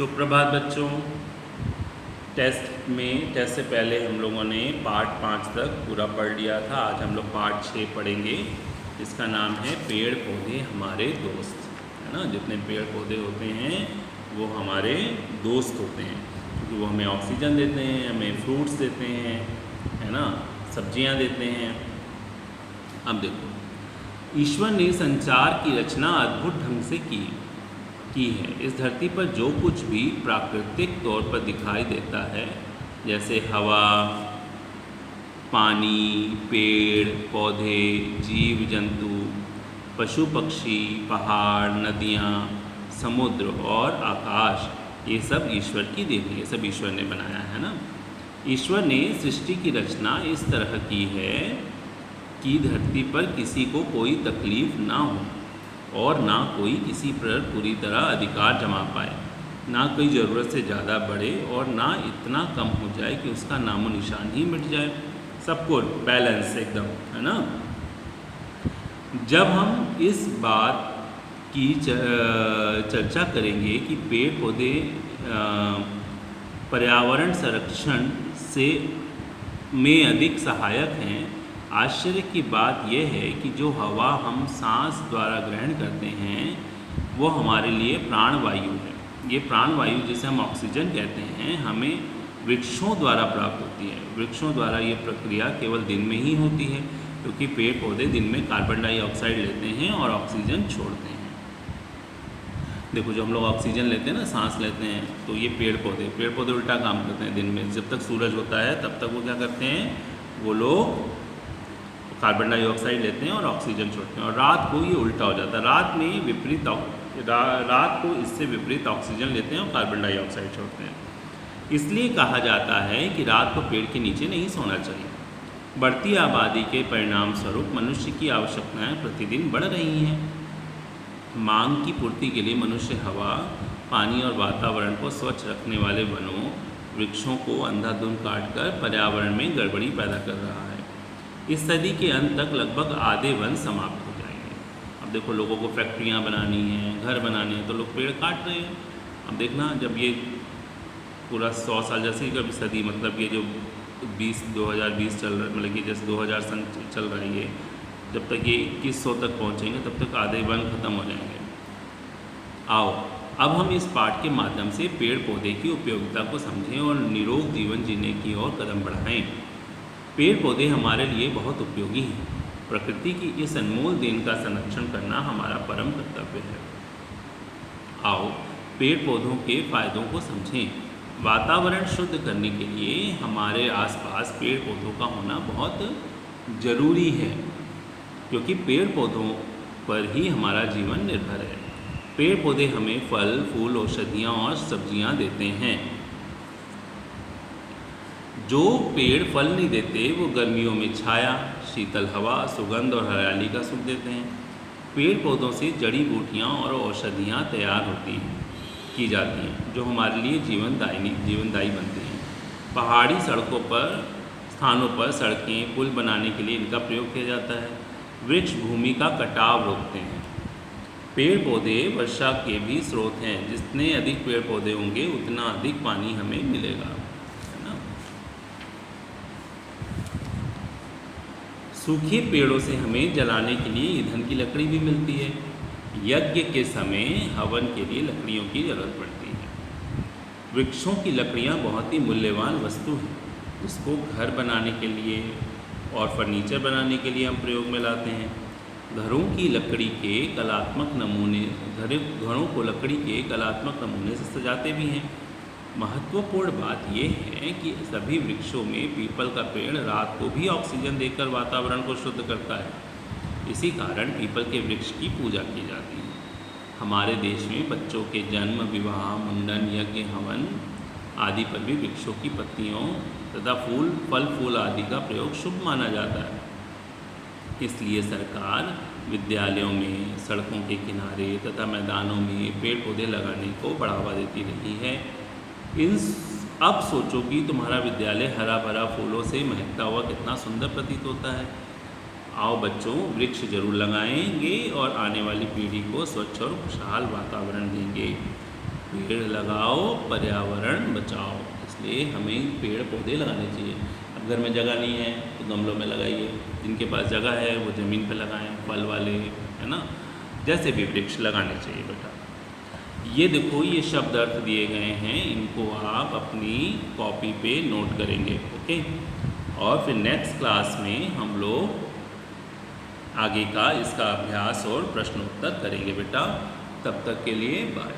सुप्रभात बच्चों। टेस्ट से पहले हम लोगों ने पार्ट 5 तक पूरा पढ़ लिया था। आज हम लोग पार्ट 6 पढ़ेंगे। इसका नाम है पेड़ पौधे हमारे दोस्त, है ना। जितने पेड़ पौधे होते हैं वो हमारे दोस्त होते हैं, क्योंकि वो हमें ऑक्सीजन देते हैं, हमें फ्रूट्स देते हैं, है ना, सब्जियां देते हैं। अब देखो, ईश्वर ने संसार की रचना अद्भुत ढंग से की है। इस धरती पर जो कुछ भी प्राकृतिक तौर पर दिखाई देता है, जैसे हवा, पानी, पेड़ पौधे, जीव जंतु, पशु पक्षी, पहाड़, नदियाँ, समुद्र और आकाश, ये सब ईश्वर की देन है, ये सब ईश्वर ने बनाया है ना। ईश्वर ने सृष्टि की रचना इस तरह की है कि धरती पर किसी को कोई तकलीफ ना हो और ना कोई किसी पर पूरी तरह अधिकार जमा पाए, ना कोई ज़रूरत से ज़्यादा बढ़े और ना इतना कम हो जाए कि उसका नामो निशान ही मिट जाए। सबको बैलेंस एकदम, है ना। जब हम इस बात की चर्चा करेंगे कि पेड़ पौधे पर्यावरण संरक्षण में अधिक सहायक हैं, आश्चर्य की बात यह है कि जो हवा हम सांस द्वारा ग्रहण करते हैं वो हमारे लिए प्राणवायु है। ये प्राणवायु जिसे हम ऑक्सीजन कहते हैं, हमें वृक्षों द्वारा प्राप्त होती है। वृक्षों द्वारा ये प्रक्रिया केवल दिन में ही होती है, क्योंकि पेड़ पौधे दिन में कार्बन डाइऑक्साइड लेते हैं और ऑक्सीजन छोड़ते हैं। देखो, जो हम लोग ऑक्सीजन लेते हैं ना, सांस लेते हैं, तो ये पेड़ पौधे उल्टा काम करते हैं। दिन में जब तक सूरज होता है तब तक वो क्या करते हैं, वो लोग कार्बन डाइऑक्साइड लेते हैं और ऑक्सीजन छोड़ते हैं। और रात को ये उल्टा हो जाता है। रात को इससे विपरीत ऑक्सीजन लेते हैं और कार्बन डाइऑक्साइड छोड़ते हैं। इसलिए कहा जाता है कि रात को पेड़ के नीचे नहीं सोना चाहिए। बढ़ती आबादी के परिणाम स्वरूप मनुष्य की आवश्यकताएं प्रतिदिन बढ़ रही हैं। मांग की पूर्ति के लिए मनुष्य हवा, पानी और वातावरण को स्वच्छ रखने वाले वनों, वृक्षों को अंधाधुंध काटकर पर्यावरण में गड़बड़ी पैदा कर रहा है। इस सदी के अंत तक लगभग आधे वन समाप्त हो जाएंगे। अब देखो, लोगों को फैक्ट्रियाँ बनानी हैं, घर बनाने हैं, तो लोग पेड़ काट रहे हैं। अब देखना, जब ये पूरा 100 साल, जैसे ही कभी सदी, मतलब ये जो 2020 चल रहा है, मतलब कि जैसे 2000 सन चल रहा है, ये जब तक ये 2100 तक पहुँचेंगे तब तक आधे वन ख़त्म हो जाएंगे। आओ अब हम इस पाठ के माध्यम से पेड़ पौधे की उपयोगिता को समझें और निरोग जीवन जीने की ओर कदम बढ़ाएं। पेड़ पौधे हमारे लिए बहुत उपयोगी हैं। प्रकृति की इस अनमोल देन का संरक्षण करना हमारा परम कर्तव्य है। आओ पेड़ पौधों के फायदों को समझें। वातावरण शुद्ध करने के लिए हमारे आसपास पेड़ पौधों का होना बहुत ज़रूरी है, क्योंकि पेड़ पौधों पर ही हमारा जीवन निर्भर है। पेड़ पौधे हमें फल, फूल, औषधियाँ और सब्जियाँ देते हैं। जो पेड़ फल नहीं देते वो गर्मियों में छाया, शीतल हवा, सुगंध और हरियाली का सुख देते हैं। पेड़ पौधों से जड़ी बूटियाँ और औषधियाँ तैयार की जाती हैं, जो हमारे लिए जीवनदायी बनती हैं। पहाड़ी स्थानों पर सड़कें, पुल बनाने के लिए इनका प्रयोग किया जाता है। वृक्ष भूमि का कटाव रोकते हैं। पेड़ पौधे वर्षा के भी स्रोत हैं। जितने अधिक पेड़ पौधे होंगे उतना अधिक पानी हमें मिलेगा। सूखे पेड़ों से हमें जलाने के लिए ईंधन की लकड़ी भी मिलती है। यज्ञ के समय हवन के लिए लकड़ियों की जरूरत पड़ती है। वृक्षों की लकड़ियाँ बहुत ही मूल्यवान वस्तु हैं। इसको घर बनाने के लिए और फर्नीचर बनाने के लिए हम प्रयोग में लाते हैं। घरों को लकड़ी के कलात्मक नमूने से सजाते भी हैं। महत्वपूर्ण बात यह है कि सभी वृक्षों में पीपल का पेड़ रात को भी ऑक्सीजन देकर वातावरण को शुद्ध करता है। इसी कारण पीपल के वृक्ष की पूजा की जाती है। हमारे देश में बच्चों के जन्म, विवाह, मुंडन, यज्ञ, हवन आदि पर भी वृक्षों की पत्तियों तथा फल फूल आदि का प्रयोग शुभ माना जाता है। इसलिए सरकार विद्यालयों में, सड़कों के किनारे तथा मैदानों में पेड़ पौधे लगाने को बढ़ावा देती रही है। अब सोचो कि तुम्हारा विद्यालय हरा भरा फूलों से महकता हुआ कितना सुंदर प्रतीत होता है। आओ बच्चों, वृक्ष जरूर लगाएंगे और आने वाली पीढ़ी को स्वच्छ और खुशहाल वातावरण देंगे। पेड़ लगाओ पर्यावरण बचाओ। इसलिए हमें पेड़ पौधे लगाने चाहिए। अब घर में जगह नहीं है तो गमलों में लगाइए, जिनके पास जगह है वो ज़मीन पे लगाएं, फल वाले, है ना, जैसे भी वृक्ष लगाने चाहिए बेटा। ये देखो ये शब्द अर्थ दिए गए हैं, इनको आप अपनी कॉपी पे नोट करेंगे, ओके। और फिर नेक्स्ट क्लास में हम लोग आगे का इसका अभ्यास और प्रश्नोत्तर करेंगे बेटा। तब तक के लिए बाय।